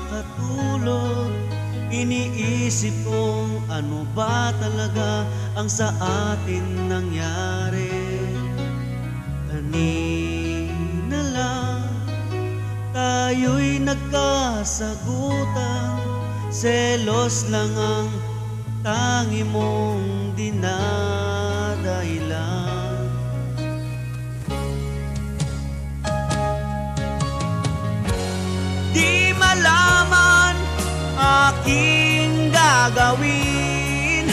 makatulog, iniisip kong ano ba talaga ang sa atin nangyari. Kanina lang tayo'y nagkasagutan, selos lang ang tangi mong dinadahilan. Di malaman aking gagawin,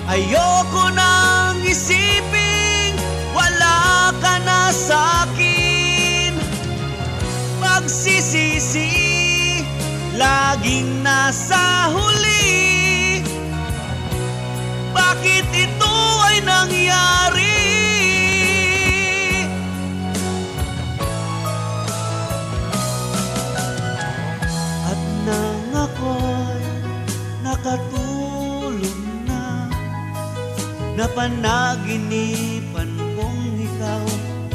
ayoko nang isipin wala ka na sa'kin. Pagsisisi laging nasa huli, bakit ito ay nangyari? At nang ako'y nakatulog na, napanaginipan kong ikaw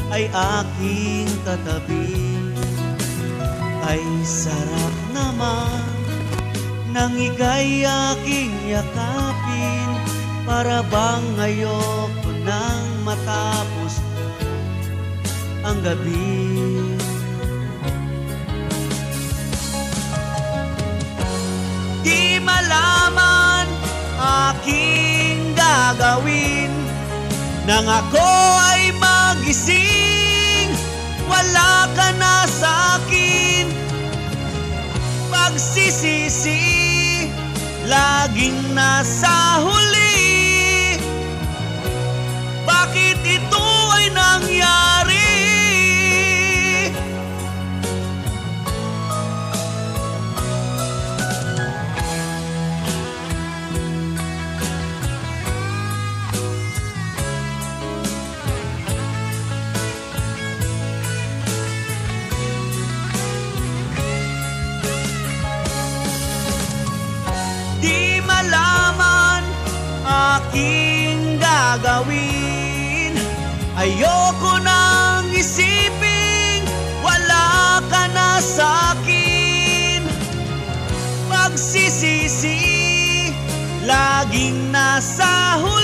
ay aking katabi. Ay sarap naman nang ika'y aking yakapin, para bang ayoko nang matapos ang gabi. Di malaman aking gagawin nang ako ay magising, wala ka na sa'kin. Pagsisisi laging nasa huli, bakit ito ay nangyari? Di malaman aking gagawin, ayoko nang isipin wala ka na sa'kin. Pagsisisi laging nasa huli,